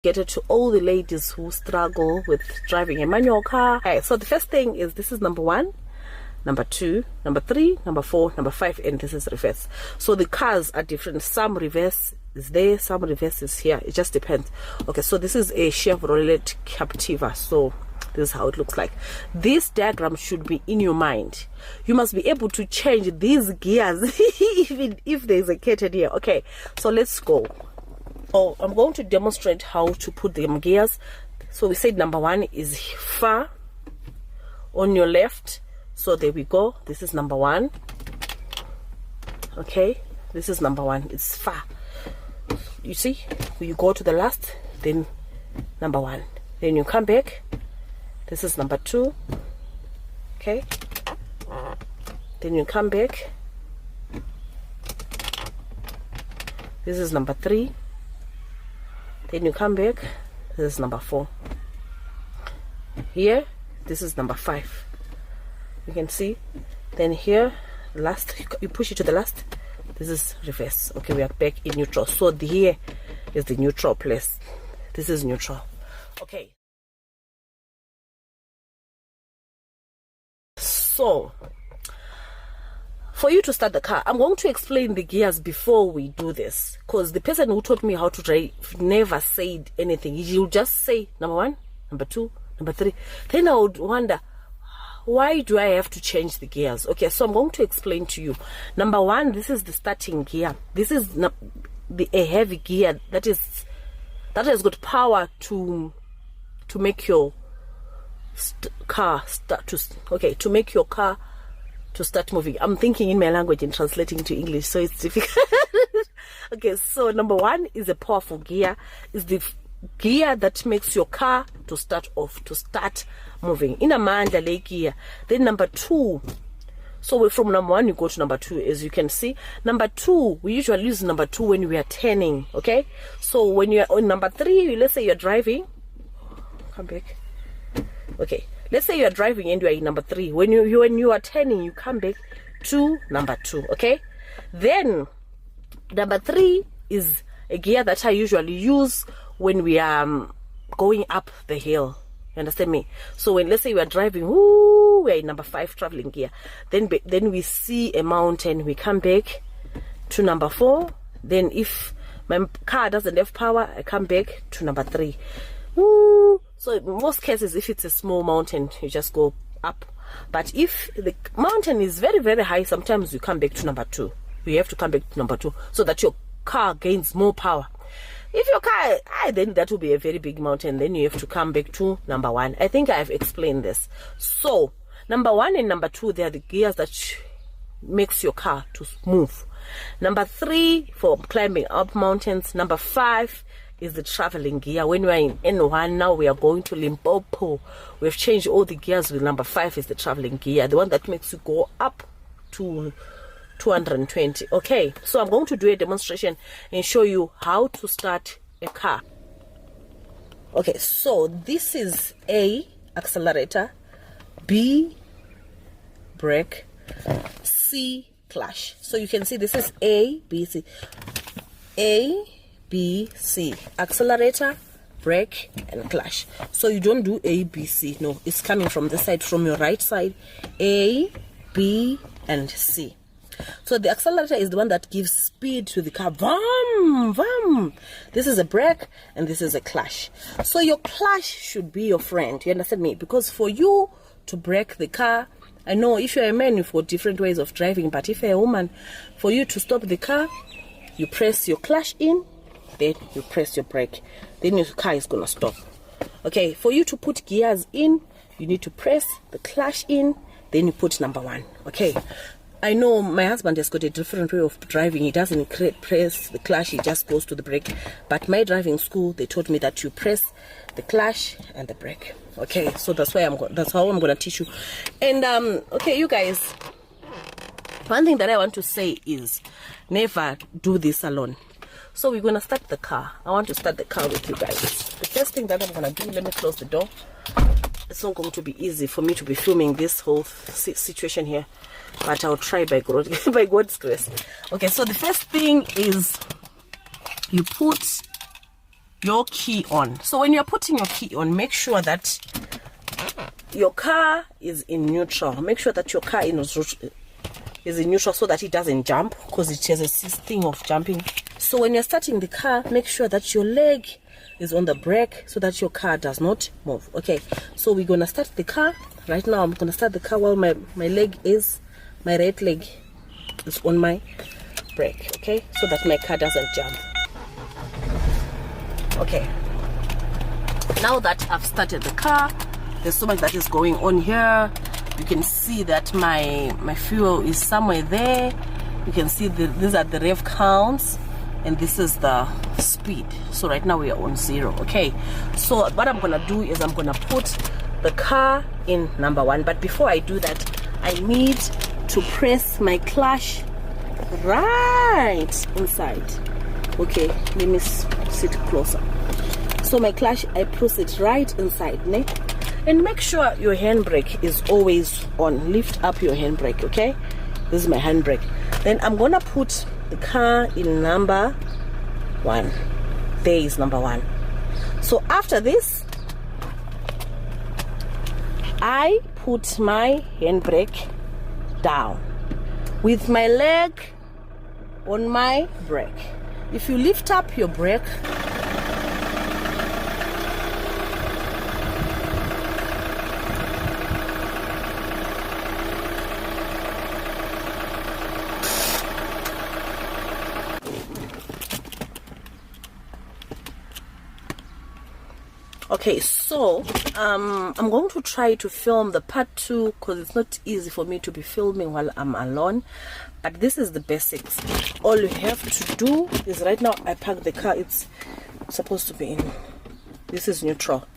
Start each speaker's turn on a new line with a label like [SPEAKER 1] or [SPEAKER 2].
[SPEAKER 1] it to all the ladies who struggle with driving a manual car. Okay, so the first thing is, this is number 1, number 2, number 3, number 4, number 5, and this is reverse. So the cars are different. Some reverse is there, some reverse is here. It just depends. Okay, so this is a Chevrolet Captiva. So this is how it looks like. This diagram should be in your mind. You must be able to change these gears even if there's a curtain here. Okay, so let's go. So I'm going to demonstrate how to put them gears. So we said number 1 is far on your left. So there we go. This is number 1. Okay, this is number 1. It's far. You see, you go to the last, then number 1. Then you come back. This is number 2. Okay. Then you come back. This is number 3. Then you come back. This is number 4. Here, this is number 5. You can see. Then here, last, you push it to the last. This is reverse. Okay, we are back in neutral. So here is the neutral place. This is neutral. Okay. So for you to start the car, I'm going to explain the gears before we do this, because the person who taught me how to drive never said anything. He'll just say number 1, number 2, number 3. Then I would wonder, why do I have to change the gears? Okay, so I'm going to explain to you. Number 1, this is the starting gear. This is a heavy gear that has got power to make your car start to make your car to start moving. I'm thinking in my language and translating to English, so it's difficult. Okay, so number 1 is a powerful gear. Is the gear that makes your car to start off, to start moving. In a mandla le gear. Then number 2. So from number 1 you go to number 2, as you can see. Number 2, we usually use number 2 when we are turning. Okay, so when you are on number 3, let's say you're driving. Come back. Okay, let's say you are driving and you are in number 3. When you are turning, you come back to number 2. Okay, then number 3 is a gear that I usually use when we are going up the hill. You understand me? So when, let's say we are driving, we are in number 5, traveling gear. Then we see a mountain, we come back to number 4. Then if my car doesn't have power, I come back to number 3. So in most cases, if it's a small mountain, you just go up. But if the mountain is very, very high, sometimes you come back to number 2. You have to come back to number 2 so that your car gains more power. If your car, then that will be a very big mountain. Then you have to come back to number 1. I think I've explained this. So number 1 and number 2, they are the gears that makes your car to move. Number 3 for climbing up mountains. Number 5 is the traveling gear. When we are in N1, now we are going to Limpopo. We've changed all the gears. With number 5 is the traveling gear, the one that makes you go up to 220. Okay, so I'm going to do a demonstration and show you how to start a car. Okay, so this is A, accelerator, B, brake, C, clutch. So you can see this is A, B, C. A, B, C, accelerator, brake, and clutch. So you don't do A, B, C. No, it's coming from the side, from your right side. A, B, and C. So the accelerator is the one that gives speed to the car. Vroom, vroom. This is a brake and this is a clutch. So your clutch should be your friend. You understand me? Because for you to brake the car, I know if you're a man, you've got different ways of driving. But if you're a woman, for you to stop the car, you press your clutch in, then you press your brake. Then your car is going to stop. Okay, for you to put gears in, you need to press the clutch in, then you put number 1. Okay. I know my husband has got a different way of driving. He doesn't press the clutch, he just goes to the brake. But my driving school, they taught me that you press the clutch and the brake. Okay, so that's how I'm going to teach you. And okay, you guys, one thing that I want to say is never do this alone. So we're going to start the car. I want to start the car with you guys. The first thing that I'm going to do, let me close the door. It's not going to be easy for me to be filming this whole situation here, but I'll try by God's grace. Okay, so the first thing is you put your key on. So when you're putting your key on, make sure that your car is in neutral. Make sure that your car is in neutral so that it doesn't jump, because it has a thing of jumping. So when you're starting the car, make sure that your leg is on the brake so that your car does not move. Okay, so we're gonna start the car right now. I'm gonna start the car while my right leg is on my brake, okay, so that my car doesn't jump. Okay, now that I've started the car, there's so much that is going on here. You can see that my fuel is somewhere there. You can see these are the rev counts, and this is the speed. So right now we are on 0. Okay, so what I'm gonna do is I'm gonna put the car in number 1. But before I do that, I need to press my clutch right inside. Okay, let me sit closer. So my clutch, I press it right inside, ne? And make sure your handbrake is always on. Lift up your handbrake, okay? This is my handbrake. Then I'm gonna put the car in number 1. There is number 1. So after this, I put my handbrake down with my leg on my brake. If you lift up your brake, okay, so I'm going to try to film the part 2 because it's not easy for me to be filming while I'm alone, but this is the basics. All you have to do is, right now I park the car, it's supposed to be in, this is neutral.